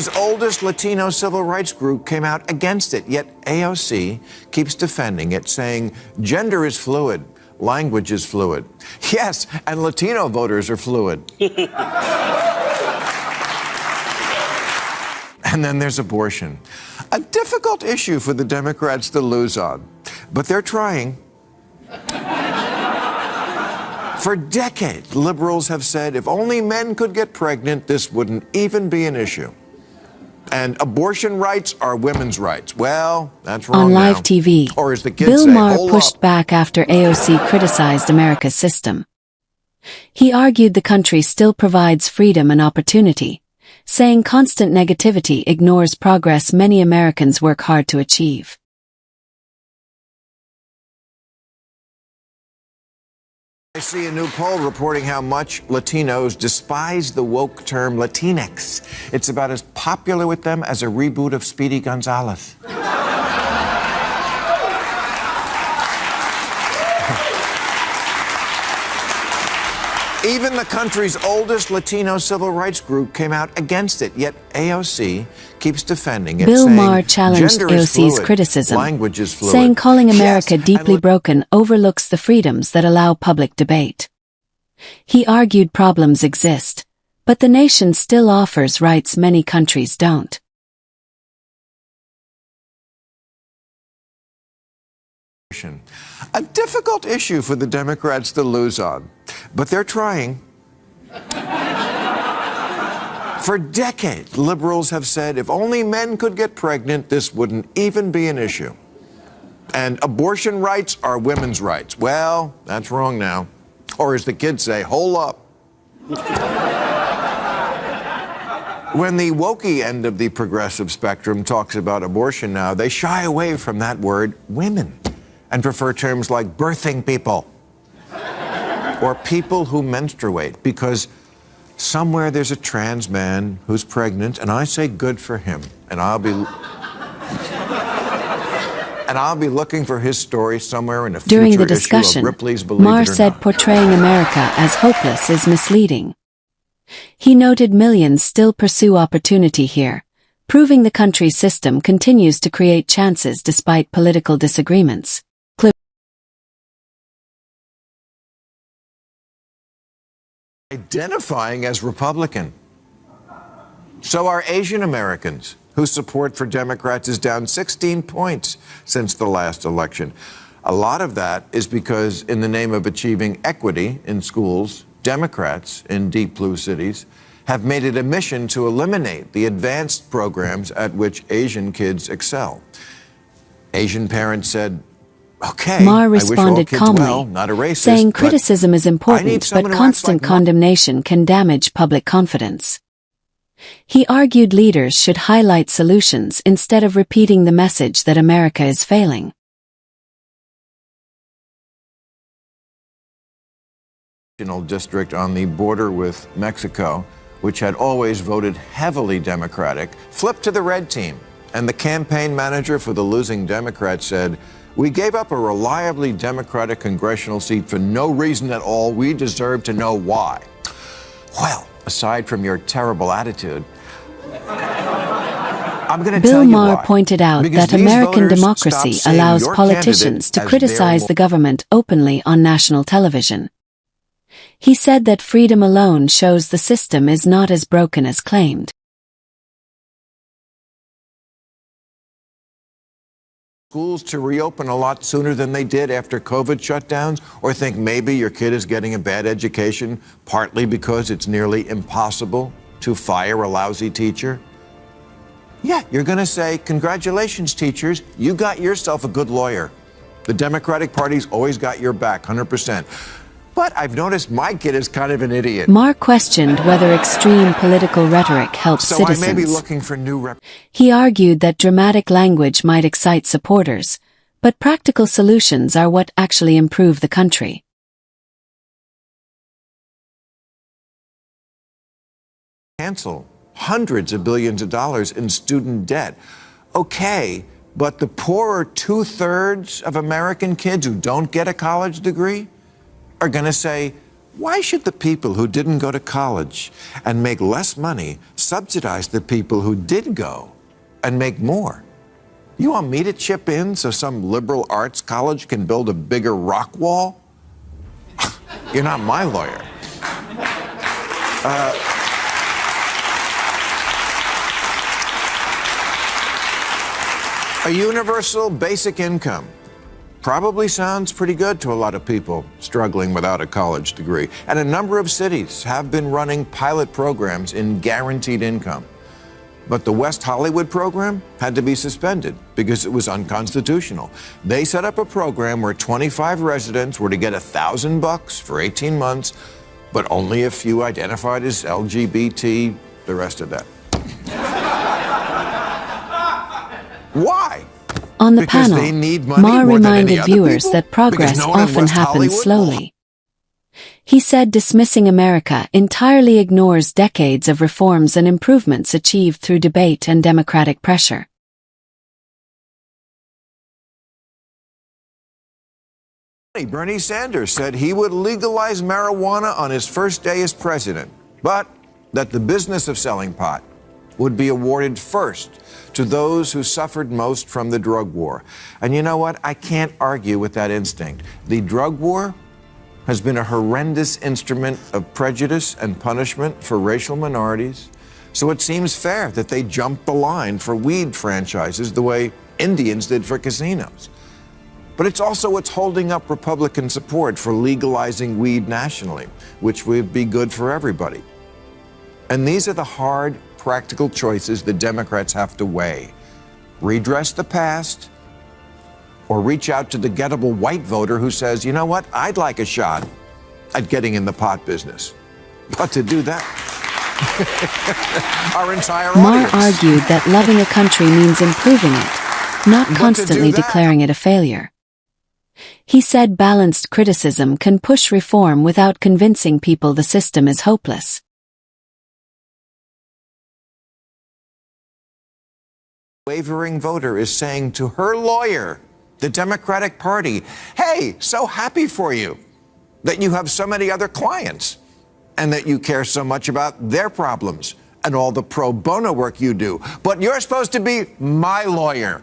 His oldest Latino civil rights group came out against it, yet AOC keeps defending it, saying gender is fluid, language is fluid. Yes, and Latino voters are fluid. And then there's abortion, a difficult issue for the Democrats to lose on, but they're trying. For decades, liberals have said if only men could get pregnant, this wouldn't even be an issue. And abortion rights are women's rights. Well, that's wrong on live now. TV, Or as the kids Bill say, Maher hold pushed up. back after AOC criticized America's system. He argued the country still provides freedom and opportunity, saying constant negativity ignores progress many Americans work hard to achieve. I see a new poll reporting how much Latinos despise the woke term Latinx. It's about as popular with them as a reboot of Speedy Gonzales. Even the country's oldest Latino civil rights group came out against it, yet AOC keeps defending it, Bill saying Maher challenged gender is AOC's fluid, criticism, language is fluid. saying calling America Yes, deeply and broken overlooks the freedoms that allow public debate. He argued problems exist, but the nation still offers rights many countries don't. A difficult issue for the Democrats to lose on, but they're trying. For decades, liberals have said if only men could get pregnant, this wouldn't even be an issue. And abortion rights are women's rights. Well, that's wrong now. Or as the kids say, hold up. When the wokey end of the progressive spectrum talks about abortion now, they shy away from that word, women, and prefer terms like birthing people or people who menstruate, because somewhere there's a trans man who's pregnant, and I say good for him, and I'll be looking for his story somewhere in a future During the issue discussion, of Ripley's Believe Maher It or said Not. portraying America as hopeless is misleading. He noted millions still pursue opportunity here, proving the country's system continues to create chances despite political disagreements. Identifying as Republican. So are Asian Americans, whose support for Democrats is down 16 points since the last election. A lot of that is because, in the name of achieving equity in schools, Democrats in deep blue cities have made it a mission to eliminate the advanced programs at which Asian kids excel. Asian parents said, okay, Maher I wish all responded kids calmly, well, not a racist, saying but criticism is I need important, someone but who acts constant like condemnation can damage public confidence. He argued leaders should highlight solutions instead of repeating the message that America is failing. District on the border with Mexico, which had always voted heavily Democratic, flipped to the red team. And the campaign manager for the losing Democrat said, "We gave up a reliably Democratic congressional seat for no reason at all. We deserve to know why." Well, aside from your terrible attitude, I'm going to tell Bill you Maher why. pointed out Because that these American voters democracy stopped saying allows your politicians to candidate as criticize their the government openly on national television. He said that freedom alone shows the system is not as broken as claimed. Schools to reopen a lot sooner than they did after COVID shutdowns, or think maybe your kid is getting a bad education partly because it's nearly impossible to fire a lousy teacher? Yeah, you're going to say, congratulations, teachers, you got yourself a good lawyer. The Democratic Party's always got your back, 100%. But I've noticed my kid is kind of an idiot. Maher questioned whether extreme political rhetoric helps So citizens. I may be looking for new He argued that dramatic language might excite supporters, but practical solutions are what actually improve the country. Cancel hundreds of billions of dollars in student debt. Okay, but the poorer 2/3 of American kids who don't get a college degree are going to say, Why should the people who didn't go to college and make less money subsidize the people who did go and make more? You want me to chip in so some liberal arts college can build a bigger rock wall? You're not my lawyer. A universal basic income probably sounds pretty good to a lot of people struggling without a college degree. And a number of cities have been running pilot programs in guaranteed income. But the West Hollywood program had to be suspended because it was unconstitutional. They set up a program where 25 residents were to get $1,000 for 18 months, but only a few identified as LGBT, the rest of that. Why? On the Because panel, they need money Ma more than any reminded other viewers people? that progress Because no one in often West happens Hollywood? slowly. He said dismissing America entirely ignores decades of reforms and improvements achieved through debate and democratic pressure. Bernie Sanders said he would legalize marijuana on his first day as president, but that the business of selling pot would be awarded first to those who suffered most from the drug war. And you know what? I can't argue with that instinct. The drug war has been a horrendous instrument of prejudice and punishment for racial minorities, so it seems fair that they jumped the line for weed franchises the way Indians did for casinos. But it's also what's holding up Republican support for legalizing weed nationally, which would be good for everybody. And these are the hard, practical choices the Democrats have to weigh. Redress the past, or reach out to the gettable white voter who says, you know what, I'd like a shot at getting in the pot business. But to do that, our entire audience. Marr argued that loving a country means improving it, not constantly declaring it a failure. He said balanced criticism can push reform without convincing people the system is hopeless. Wavering voter is saying to her lawyer, the Democratic Party, hey, so happy for you that you have so many other clients and that you care so much about their problems and all the pro bono work you do. But you're supposed to be my lawyer.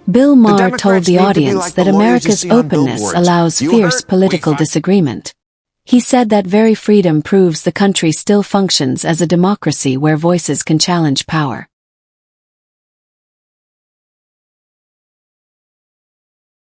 Bill Maher told the audience that America's openness allows fierce political disagreement. He said that very freedom proves the country still functions as a democracy where voices can challenge power.